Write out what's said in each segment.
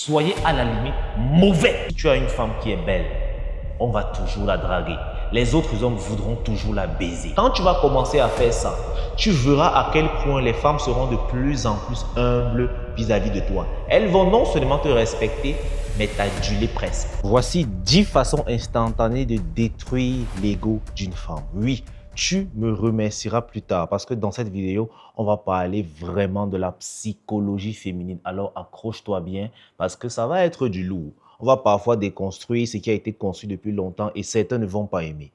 Soyez à la limite mauvais. Si tu as une femme qui est belle, on va toujours la draguer. Les autres hommes voudront toujours la baiser. Quand tu vas commencer à faire ça, tu verras à quel point les femmes seront de plus en plus humbles vis-à-vis de toi. Elles vont non seulement te respecter, mais t'aduler presque. Voici 10 façons instantanées de détruire l'ego d'une femme. Oui, tu me remercieras plus tard parce que dans cette vidéo, on va parler vraiment de la psychologie féminine. Alors accroche-toi bien parce que ça va être du lourd. On va parfois déconstruire ce qui a été construit depuis longtemps et certains ne vont pas aimer.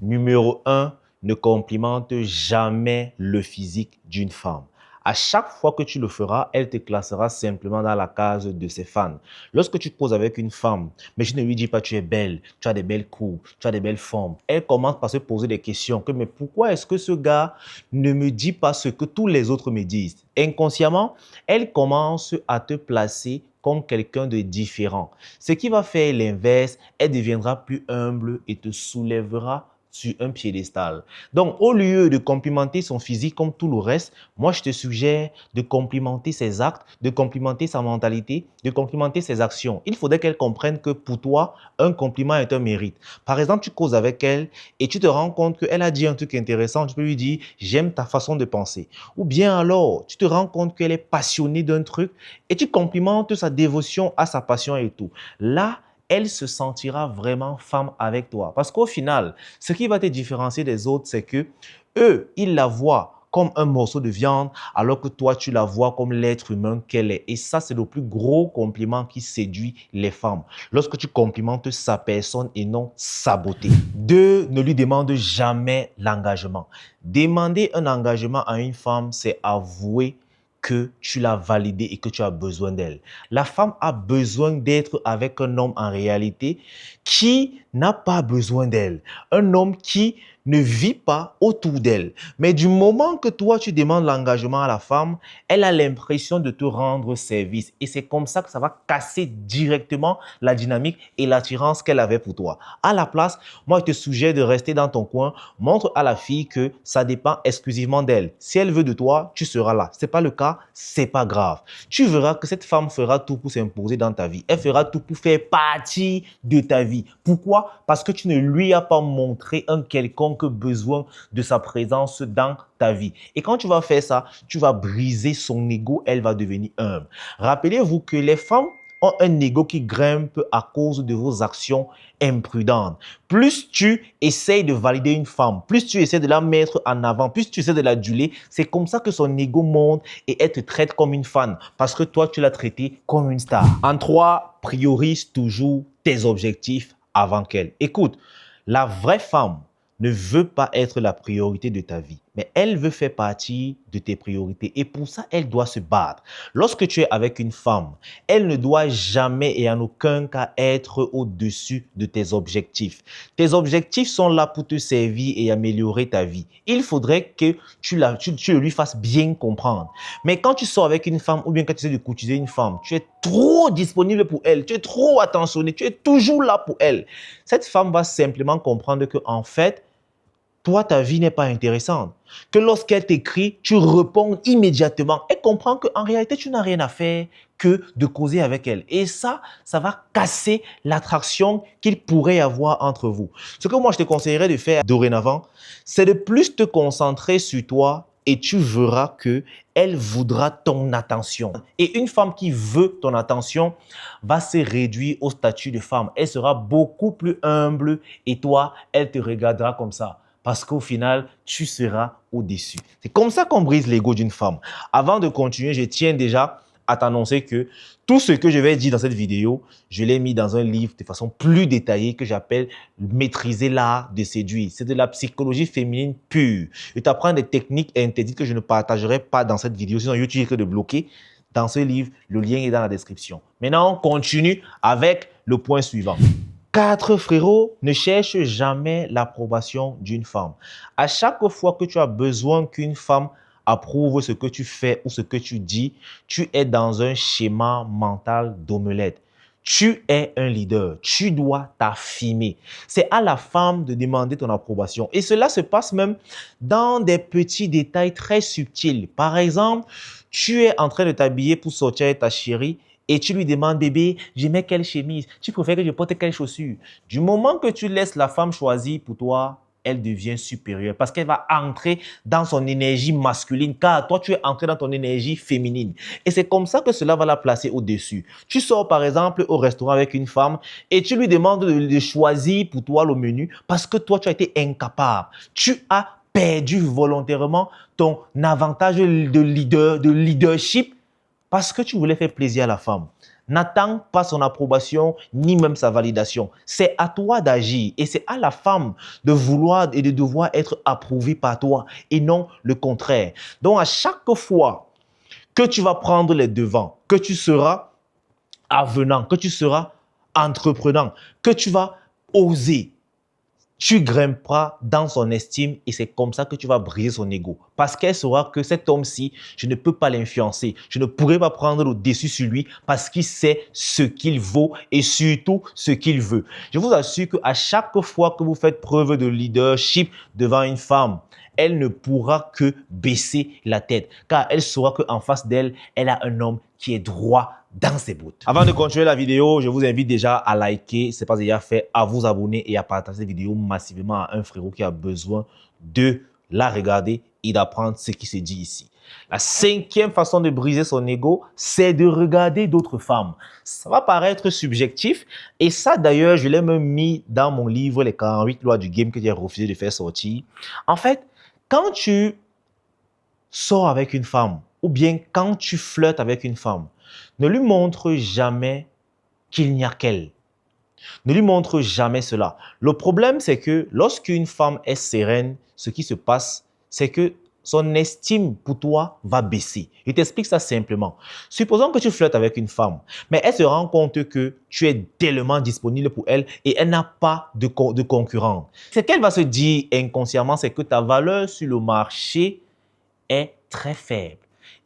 Numéro 1, ne complimente jamais le physique d'une femme. À chaque fois que tu le feras, elle te classera simplement dans la case de ses fans. Lorsque tu te poses avec une femme, mais je ne lui dis pas tu es belle, tu as des belles courbes, tu as des belles formes, elle commence par se poser des questions mais pourquoi est-ce que ce gars ne me dit pas ce que tous les autres me disent? Inconsciemment, elle commence à te placer comme quelqu'un de différent. Ce qui va faire l'inverse, elle deviendra plus humble et te soulèvera sur un piédestal. Donc, au lieu de complimenter son physique comme tout le reste, moi, je te suggère de complimenter ses actes, de complimenter sa mentalité, de complimenter ses actions. Il faudrait qu'elle comprenne que pour toi, un compliment est un mérite. Par exemple, tu causes avec elle et tu te rends compte qu'elle a dit un truc intéressant. Tu peux lui dire « j'aime ta façon de penser ». Ou bien alors, tu te rends compte qu'elle est passionnée d'un truc et tu complimentes sa dévotion à sa passion et tout. Là, elle se sentira vraiment femme avec toi. Parce qu'au final, ce qui va te différencier des autres, c'est que eux, ils la voient comme un morceau de viande, alors que toi, tu la vois comme l'être humain qu'elle est. Et ça, c'est le plus gros compliment qui séduit les femmes. Lorsque tu complimentes sa personne et non sa beauté. 2, ne lui demande jamais l'engagement. Demander un engagement à une femme, c'est avouer que tu l'as validée et que tu as besoin d'elle. La femme a besoin d'être avec un homme en réalité qui n'a pas besoin d'elle. Un homme qui ne vit pas autour d'elle. Mais du moment que toi, tu demandes l'engagement à la femme, elle a l'impression de te rendre service. Et c'est comme ça que ça va casser directement la dynamique et l'attirance qu'elle avait pour toi. À la place, moi, je te suggère de rester dans ton coin. Montre à la fille que ça dépend exclusivement d'elle. Si elle veut de toi, tu seras là. Ce n'est pas le cas, c'est pas grave. Tu verras que cette femme fera tout pour s'imposer dans ta vie. Elle fera tout pour faire partie de ta vie. Pourquoi? Parce que tu ne lui as pas montré un quelconque besoin de sa présence dans ta vie. Et quand tu vas faire ça, tu vas briser son ego, elle va devenir humble. Rappelez-vous que les femmes ont un ego qui grimpe à cause de vos actions imprudentes. Plus tu essayes de valider une femme, plus tu essaies de la mettre en avant, plus tu essaies de l'aduler, c'est comme ça que son ego monte et elle te traite comme une fan parce que toi, tu l'as traitée comme une star. En 3, priorise toujours tes objectifs avant qu'elle. Écoute, la vraie femme ne veut pas être la priorité de ta vie, mais elle veut faire partie de tes priorités et pour ça, elle doit se battre. Lorsque tu es avec une femme, elle ne doit jamais et en aucun cas être au-dessus de tes objectifs. Tes objectifs sont là pour te servir et améliorer ta vie. Il faudrait que tu le lui fasses bien comprendre. Mais quand tu sors avec une femme ou bien quand tu essaies de courtiser une femme, tu es trop disponible pour elle, tu es trop attentionné, tu es toujours là pour elle. Cette femme va simplement comprendre que en fait, toi, ta vie n'est pas intéressante. Que lorsqu'elle t'écrit, tu réponds immédiatement. Elle comprend qu'en réalité, tu n'as rien à faire que de causer avec elle. Et ça va casser l'attraction qu'il pourrait y avoir entre vous. Ce que moi, je te conseillerais de faire dorénavant, c'est de plus te concentrer sur toi et tu verras que elle voudra ton attention. Et une femme qui veut ton attention va se réduire au statut de femme. Elle sera beaucoup plus humble et toi, elle te regardera comme ça. Parce qu'au final, tu seras au-dessus. C'est comme ça qu'on brise l'ego d'une femme. Avant de continuer, je tiens déjà à t'annoncer que tout ce que je vais dire dans cette vidéo, je l'ai mis dans un livre de façon plus détaillée que j'appelle « Maîtriser l'art de séduire ». C'est de la psychologie féminine pure. Je t'apprends des techniques interdites que je ne partagerai pas dans cette vidéo, sinon YouTube risque de bloquer. Dans ce livre, le lien est dans la description. Maintenant, on continue avec le point suivant. 4, frérot, ne cherche jamais l'approbation d'une femme. À chaque fois que tu as besoin qu'une femme approuve ce que tu fais ou ce que tu dis, tu es dans un schéma mental d'omelette. Tu es un leader, tu dois t'affirmer. C'est à la femme de demander ton approbation. Et cela se passe même dans des petits détails très subtils. Par exemple, tu es en train de t'habiller pour sortir avec ta chérie et tu lui demandes, bébé, j'aimais quelle chemise, tu préfères que je porte quelle chaussure. Du moment que tu laisses la femme choisir pour toi, elle devient supérieure parce qu'elle va entrer dans son énergie masculine, car toi, tu es entré dans ton énergie féminine. Et c'est comme ça que cela va la placer au-dessus. Tu sors par exemple au restaurant avec une femme et tu lui demandes de choisir pour toi le menu parce que toi, tu as été incapable. Tu as perdu volontairement ton avantage de leadership parce que tu voulais faire plaisir à la femme. N'attends pas son approbation ni même sa validation. C'est à toi d'agir et c'est à la femme de vouloir et de devoir être approuvée par toi et non le contraire. Donc à chaque fois que tu vas prendre les devants, que tu seras avenant, que tu seras entreprenant, que tu vas oser, tu grimperas dans son estime et c'est comme ça que tu vas briser son ego. Parce qu'elle saura que cet homme-ci, je ne peux pas l'influencer. Je ne pourrai pas prendre le dessus sur lui parce qu'il sait ce qu'il vaut et surtout ce qu'il veut. Je vous assure qu'à chaque fois que vous faites preuve de leadership devant une femme, elle ne pourra que baisser la tête car elle saura qu'en face d'elle, elle a un homme qui est droit dans ses bottes. Avant de continuer la vidéo, je vous invite déjà à liker, ce n'est pas déjà fait, à vous abonner et à partager cette vidéo massivement à un frérot qui a besoin de la regarder et d'apprendre ce qui se dit ici. La cinquième façon de briser son ego, c'est de regarder d'autres femmes. Ça va paraître subjectif et ça d'ailleurs, je l'ai même mis dans mon livre Les 48 lois du game que j'ai refusé de faire sortir. En fait, quand tu sors avec une femme ou bien quand tu flirtes avec une femme, ne lui montre jamais qu'il n'y a qu'elle. Ne lui montre jamais cela. Le problème, c'est que lorsqu'une femme est sereine, ce qui se passe, c'est que son estime pour toi va baisser. Je t'explique ça simplement. Supposons que tu flirtes avec une femme, mais elle se rend compte que tu es tellement disponible pour elle et elle n'a pas de concurrent. Ce qu'elle va se dire inconsciemment, c'est que ta valeur sur le marché est très faible.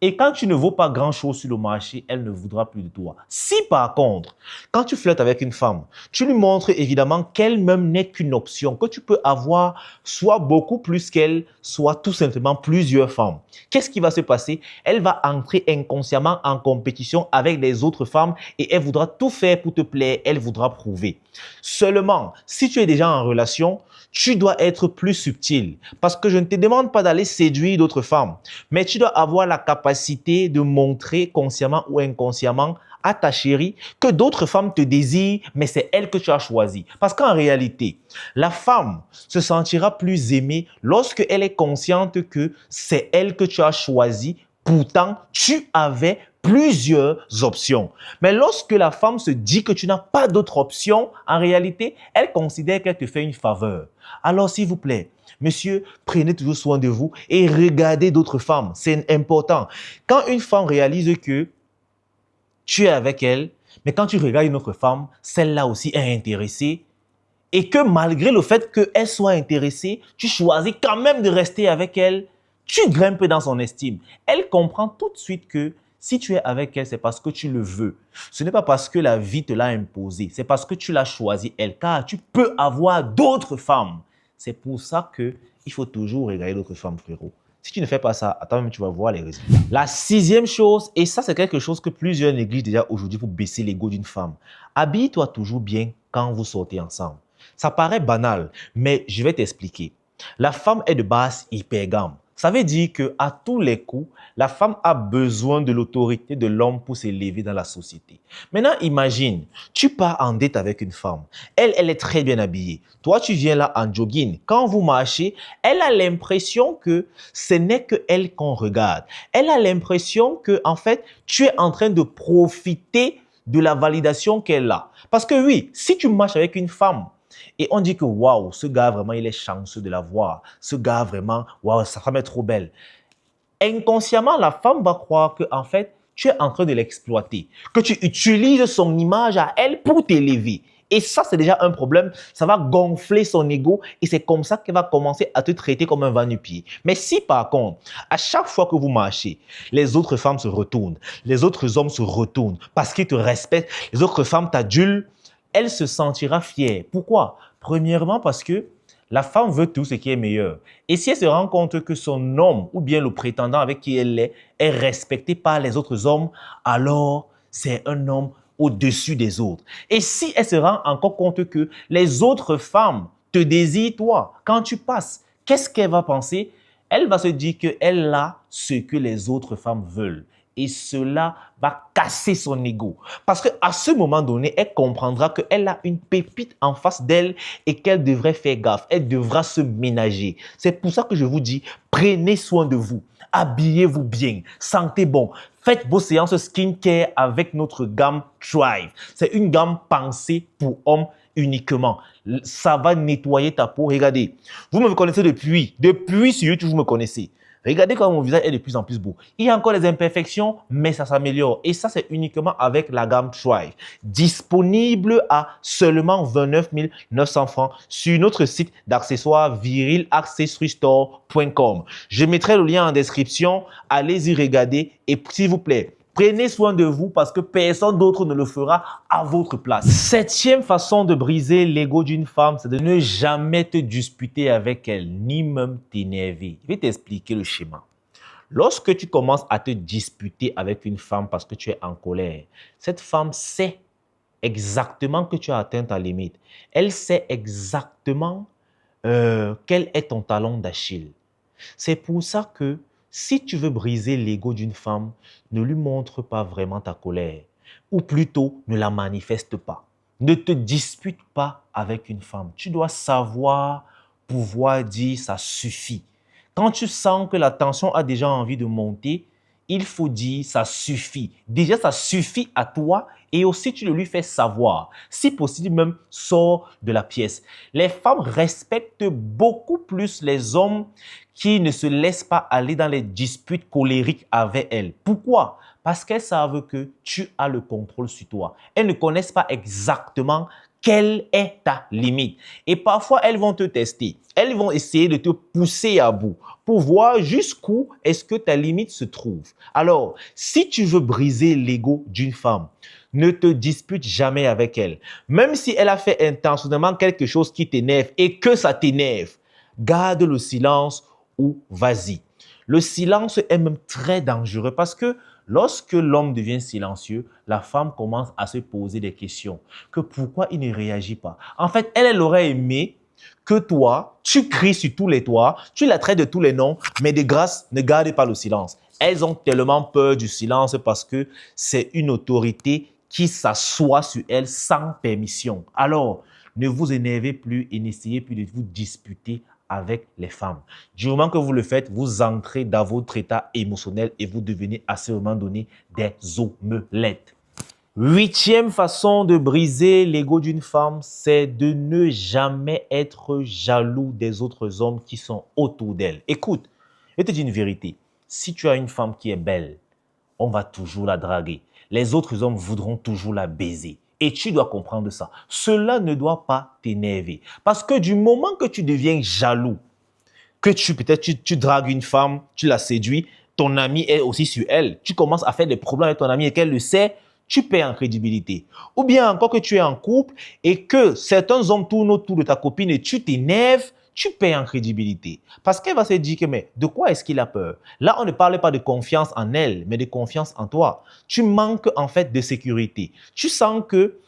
Et quand tu ne vaux pas grand-chose sur le marché, elle ne voudra plus de toi. Si par contre, quand tu flirtes avec une femme, tu lui montres évidemment qu'elle-même n'est qu'une option, que tu peux avoir soit beaucoup plus qu'elle, soit tout simplement plusieurs femmes. Qu'est-ce qui va se passer? Elle va entrer inconsciemment en compétition avec les autres femmes et elle voudra tout faire pour te plaire, elle voudra prouver. Seulement, si tu es déjà en relation, tu dois être plus subtil parce que je ne te demande pas d'aller séduire d'autres femmes, mais tu dois avoir la capacité de montrer consciemment ou inconsciemment à ta chérie que d'autres femmes te désirent, mais c'est elle que tu as choisie. Parce qu'en réalité, la femme se sentira plus aimée lorsqu'elle est consciente que c'est elle que tu as choisie. Pourtant, tu avais plusieurs options. Mais lorsque la femme se dit que tu n'as pas d'autre option, en réalité, elle considère qu'elle te fait une faveur. Alors, s'il vous plaît, monsieur, prenez toujours soin de vous et regardez d'autres femmes. C'est important. Quand une femme réalise que tu es avec elle, mais quand tu regardes une autre femme, celle-là aussi est intéressée et que malgré le fait qu'elle soit intéressée, tu choisis quand même de rester avec elle, tu grimpes dans son estime. Elle comprend tout de suite que si tu es avec elle, c'est parce que tu le veux. Ce n'est pas parce que la vie te l'a imposé, c'est parce que tu l'as choisi elle, car tu peux avoir d'autres femmes. C'est pour ça qu'il faut toujours regarder d'autres femmes, frérot. Si tu ne fais pas ça, attends même, tu vas voir les résultats. La sixième chose, et ça c'est quelque chose que plusieurs négligent déjà aujourd'hui pour baisser l'ego d'une femme. Habille-toi toujours bien quand vous sortez ensemble. Ça paraît banal, mais je vais t'expliquer. La femme est de base hypergame. Ça veut dire qu'à tous les coups, la femme a besoin de l'autorité de l'homme pour s'élever dans la société. Maintenant, imagine, tu pars en date avec une femme. Elle est très bien habillée. Toi, tu viens là en jogging. Quand vous marchez, elle a l'impression que ce n'est que elle qu'on regarde. Elle a l'impression que, en fait, tu es en train de profiter de la validation qu'elle a. Parce que oui, si tu marches avec une femme, et on dit que waouh, ce gars vraiment, il est chanceux de la voir. Ce gars vraiment, waouh, sa femme est trop belle. Inconsciemment, la femme va croire que en fait, tu es en train de l'exploiter, que tu utilises son image à elle pour t'élever. Et ça, c'est déjà un problème. Ça va gonfler son ego et c'est comme ça qu'elle va commencer à te traiter comme un va-nu-pied. Mais si par contre, à chaque fois que vous marchez, les autres femmes se retournent, les autres hommes se retournent parce qu'ils te respectent, les autres femmes t'adulent, elle se sentira fière. Pourquoi? Premièrement, parce que la femme veut tout ce qui est meilleur. Et si elle se rend compte que son homme ou bien le prétendant avec qui elle est respecté par les autres hommes, alors c'est un homme au-dessus des autres. Et si elle se rend encore compte que les autres femmes te désirent toi, quand tu passes, qu'est-ce qu'elle va penser? Elle va se dire qu'elle a ce que les autres femmes veulent. Et cela va casser son ego. Parce qu'à ce moment donné, elle comprendra qu'elle a une pépite en face d'elle et qu'elle devrait faire gaffe. Elle devra se ménager. C'est pour ça que je vous dis, prenez soin de vous. Habillez-vous bien. Sentez bon. Faites vos séances skincare avec notre gamme Thrive. C'est une gamme pensée pour hommes uniquement. Ça va nettoyer ta peau. Regardez, vous me connaissez depuis sur YouTube, vous me connaissez. Regardez comment mon visage est de plus en plus beau. Il y a encore des imperfections, mais ça s'améliore. Et ça, c'est uniquement avec la gamme Thrive. Disponible à seulement 29 900 francs sur notre site d'accessoires virilaccessoirestore.com. Je mettrai le lien en description. Allez-y regarder et s'il vous plaît, prenez soin de vous parce que personne d'autre ne le fera à votre place. Septième façon de briser l'ego d'une femme, c'est de ne jamais te disputer avec elle, ni même t'énerver. Je vais t'expliquer le schéma. Lorsque tu commences à te disputer avec une femme parce que tu es en colère, cette femme sait exactement que tu as atteint ta limite. Elle sait exactement quel est ton talon d'Achille. C'est pour ça que si tu veux briser l'ego d'une femme, ne lui montre pas vraiment ta colère. Ou plutôt, ne la manifeste pas. Ne te dispute pas avec une femme. Tu dois savoir pouvoir dire ça suffit. Quand tu sens que la tension a déjà envie de monter, il faut dire ça suffit. Déjà, ça suffit à toi et aussi tu le lui fais savoir. Si possible, même sors de la pièce. Les femmes respectent beaucoup plus les hommes qui ne se laissent pas aller dans les disputes colériques avec elles. Pourquoi? Parce qu'elles savent que tu as le contrôle sur toi. Elles ne connaissent pas exactement quelle est ta limite. Et parfois, elles vont te tester. Elles vont essayer de te pousser à bout pour voir jusqu'où est-ce que ta limite se trouve. Alors, si tu veux briser l'ego d'une femme, ne te dispute jamais avec elle. Même si elle a fait intentionnellement quelque chose qui t'énerve et que ça t'énerve, garde le silence ou vas-y. Le silence est même très dangereux parce que lorsque l'homme devient silencieux, la femme commence à se poser des questions. Que pourquoi il ne réagit pas? En fait, elle aurait aimé que toi, tu cries sur tous les toits, tu la traites de tous les noms, mais de grâce, ne garde pas le silence. Elles ont tellement peur du silence parce que c'est une autorité qui s'assoit sur elle sans permission. Alors, ne vous énervez plus et n'essayez plus de vous disputer avec les femmes. Du moment que vous le faites, vous entrez dans votre état émotionnel et vous devenez à ce moment donné des omelettes. Huitième façon de briser l'ego d'une femme, c'est de ne jamais être jaloux des autres hommes qui sont autour d'elle. Écoute, je te dis une vérité. Si tu as une femme qui est belle, on va toujours la draguer. Les autres hommes voudront toujours la baiser. Et tu dois comprendre ça. Cela ne doit pas t'énerver. Parce que du moment que tu deviens jaloux, que peut-être tu dragues une femme, tu la séduis, ton ami est aussi sur elle, tu commences à faire des problèmes avec ton ami et qu'elle le sait, tu perds en crédibilité. Ou bien encore que tu es en couple et que certains hommes tournent autour de ta copine et tu t'énerves, tu perds en crédibilité. Parce qu'elle va se dire que, mais de quoi est-ce qu'il a peur? Là, on ne parle pas de confiance en elle, mais de confiance en toi. Tu manques en fait de sécurité. Tu sens que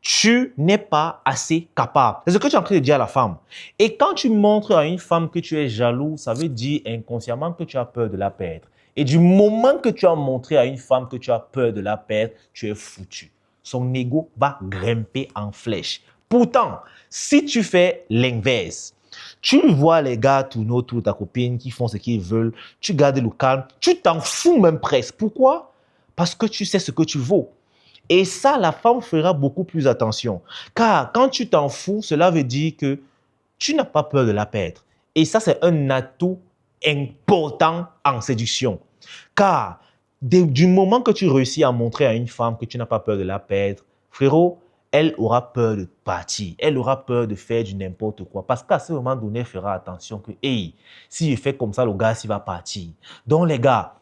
tu n'es pas assez capable. C'est ce que tu es en train de dire à la femme. Et quand tu montres à une femme que tu es jaloux, ça veut dire inconsciemment que tu as peur de la perdre. Et du moment que tu as montré à une femme que tu as peur de la perdre, tu es foutu. Son ego va grimper en flèche. Pourtant, si tu fais l'inverse, tu vois les gars tourner autour de ta copine qui font ce qu'ils veulent, tu gardes le calme, tu t'en fous même presque. Pourquoi? Parce que tu sais ce que tu vaux. Et ça, la femme fera beaucoup plus attention. Car quand tu t'en fous, cela veut dire que tu n'as pas peur de la perdre. Et ça, c'est un atout important en séduction. Car du moment que tu réussis à montrer à une femme que tu n'as pas peur de la perdre, frérot, elle aura peur de partir. Elle aura peur de faire du n'importe quoi. Parce qu'à ce moment donné, elle fera attention que, hey, si je fais comme ça, le gars, il va partir. Donc, les gars,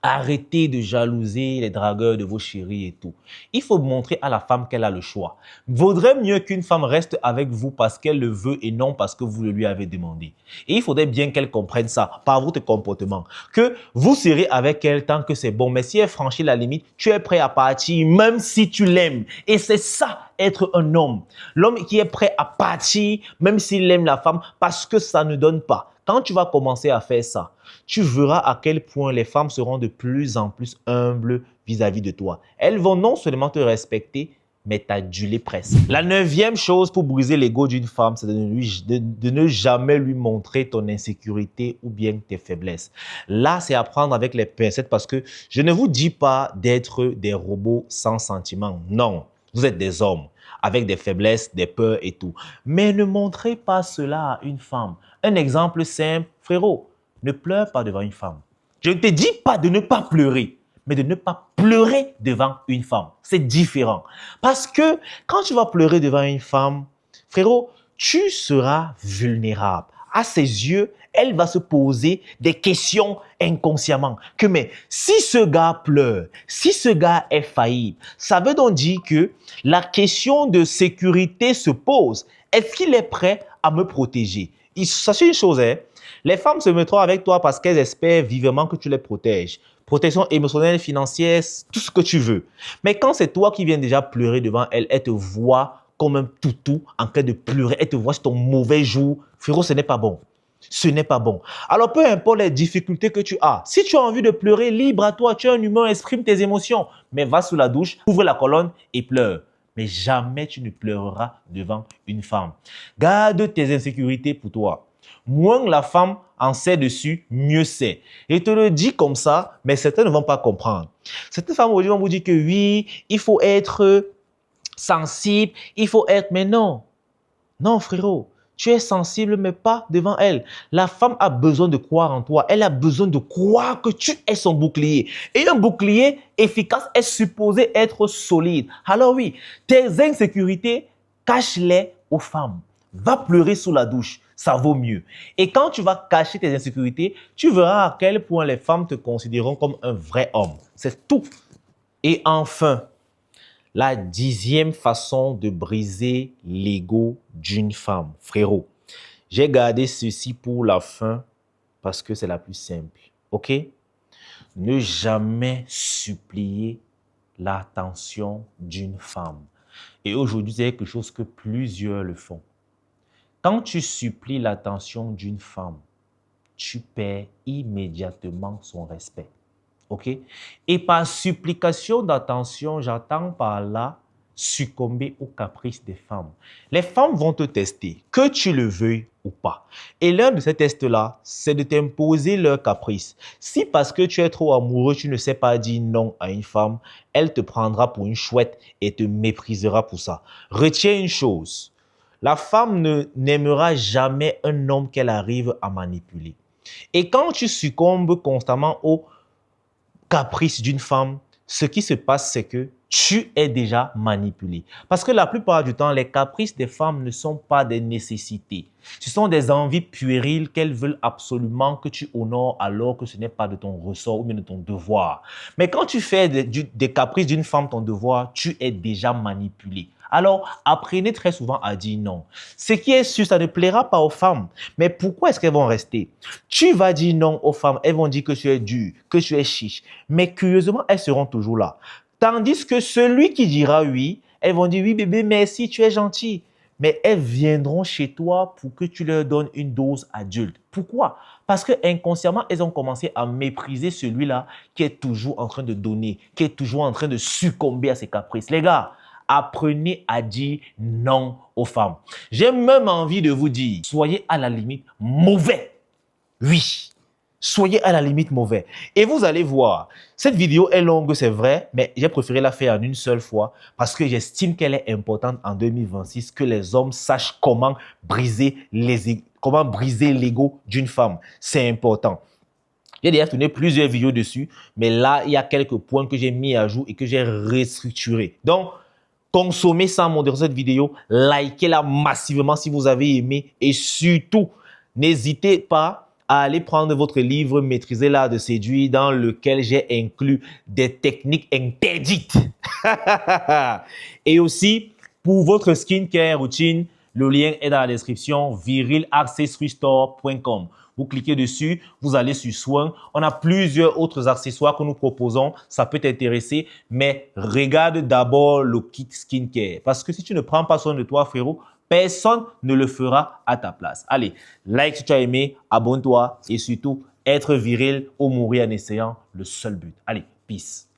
Arrêtez de jalouser les dragueurs de vos chéris et tout. Il faut montrer à la femme qu'elle a le choix. Vaudrait mieux qu'une femme reste avec vous parce qu'elle le veut et non parce que vous le lui avez demandé. Et il faudrait bien qu'elle comprenne ça par votre comportement. Que vous serez avec elle tant que c'est bon. Mais si elle franchit la limite, tu es prêt à partir même si tu l'aimes. Et c'est ça, être un homme. L'homme qui est prêt à partir même s'il aime la femme parce que ça ne donne pas. Quand tu vas commencer à faire ça, tu verras à quel point les femmes seront de plus en plus humbles vis-à-vis de toi. Elles vont non seulement te respecter, mais t'aduler presque. La 9e chose pour briser l'ego d'une femme, c'est de ne jamais lui montrer ton insécurité ou bien tes faiblesses. Là, c'est à prendre avec les pincettes parce que je ne vous dis pas d'être des robots sans sentiments. Non, vous êtes des hommes avec des faiblesses, des peurs et tout. Mais ne montrez pas cela à une femme. Un exemple simple, frérot, ne pleure pas devant une femme. Je ne te dis pas de ne pas pleurer, mais de ne pas pleurer devant une femme. C'est différent. Parce que quand tu vas pleurer devant une femme, frérot, tu seras vulnérable. À ses yeux, elle va se poser des questions inconsciemment. Que mais si ce gars pleure, si ce gars est faillible, ça veut donc dire que la question de sécurité se pose. Est-ce qu'il est prêt à me protéger? Sachez une chose, hein, les femmes se mettront avec toi parce qu'elles espèrent vivement que tu les protèges. Protection émotionnelle, financière, tout ce que tu veux. Mais quand c'est toi qui viens déjà pleurer devant elle, elle te voit comme un toutou en train de pleurer. Elle te voit sur ton mauvais jour. Frérot, ce n'est pas bon. Ce n'est pas bon. Alors, peu importe les difficultés que tu as, si tu as envie de pleurer, libre à toi. Tu es un humain, exprime tes émotions. Mais va sous la douche, ouvre la colonne et pleure. Mais jamais tu ne pleureras devant une femme. Garde tes insécurités pour toi. Moins la femme en sait dessus, mieux c'est. Et te le dis comme ça, mais certains ne vont pas comprendre. Certaines femmes aujourd'hui vont vous dire que oui, il faut être sensible, il faut être... Mais non, non frérot, tu es sensible mais pas devant elle. La femme a besoin de croire en toi. Elle a besoin de croire que tu es son bouclier. Et un bouclier efficace est supposé être solide. Alors oui, tes insécurités, cache-les aux femmes. Va pleurer sous la douche, ça vaut mieux. Et quand tu vas cacher tes insécurités, tu verras à quel point les femmes te considéreront comme un vrai homme. C'est tout. Et enfin, la 10e façon de briser l'ego d'une femme. Frérot, j'ai gardé ceci pour la fin parce que c'est la plus simple. Ok? Ne jamais supplier l'attention d'une femme. Et aujourd'hui, c'est quelque chose que plusieurs le font. Quand tu supplies l'attention d'une femme, tu perds immédiatement son respect. OK? Et par supplication d'attention, j'entends par là succomber aux caprices des femmes. Les femmes vont te tester, que tu le veuilles ou pas. Et l'un de ces tests-là, c'est de t'imposer leurs caprices. Si parce que tu es trop amoureux, tu ne sais pas dire non à une femme, elle te prendra pour une chouette et te méprisera pour ça. Retiens une chose. La femme n'aimera jamais un homme qu'elle arrive à manipuler. Et quand tu succombes constamment aux caprices d'une femme, ce qui se passe, c'est que tu es déjà manipulé. Parce que la plupart du temps, les caprices des femmes ne sont pas des nécessités. Ce sont des envies puériles qu'elles veulent absolument que tu honores alors que ce n'est pas de ton ressort ou bien de ton devoir. Mais quand tu fais des caprices d'une femme ton devoir, tu es déjà manipulé. Alors, apprenez très souvent à dire non. Ce qui est sûr, ça ne plaira pas aux femmes. Mais pourquoi est-ce qu'elles vont rester? Tu vas dire non aux femmes, elles vont dire que tu es dur, que tu es chiche. Mais curieusement, elles seront toujours là. Tandis que celui qui dira oui, elles vont dire oui bébé, merci, tu es gentil. Mais elles viendront chez toi pour que tu leur donnes une dose adulte. Pourquoi? Parce que inconsciemment, elles ont commencé à mépriser celui-là qui est toujours en train de donner, qui est toujours en train de succomber à ses caprices. Les gars, apprenez à dire non aux femmes. J'ai même envie de vous dire, soyez à la limite mauvais. Oui, soyez à la limite mauvais. Et vous allez voir, cette vidéo est longue, c'est vrai, mais j'ai préféré la faire en une seule fois parce que j'estime qu'elle est importante en 2026, que les hommes sachent comment briser l'ego d'une femme. C'est important. J'ai déjà tourné plusieurs vidéos dessus, mais là, il y a quelques points que j'ai mis à jour et que j'ai restructurés. Donc, consommez sans modération cette vidéo, likez-la massivement si vous avez aimé et surtout, n'hésitez pas allez prendre votre livre Maîtriser l'art de séduire dans lequel j'ai inclus des techniques interdites. Et aussi, pour votre skincare routine, le lien est dans la description, virilaccessoirestore.com. Vous cliquez dessus, vous allez sur soins. On a plusieurs autres accessoires que nous proposons. Ça peut t'intéresser, mais regarde d'abord le kit skincare. Parce que si tu ne prends pas soin de toi, frérot, personne ne le fera à ta place. Allez, like si tu as aimé, abonne-toi et surtout, être viril ou mourir en essayant, le seul but. Allez, peace.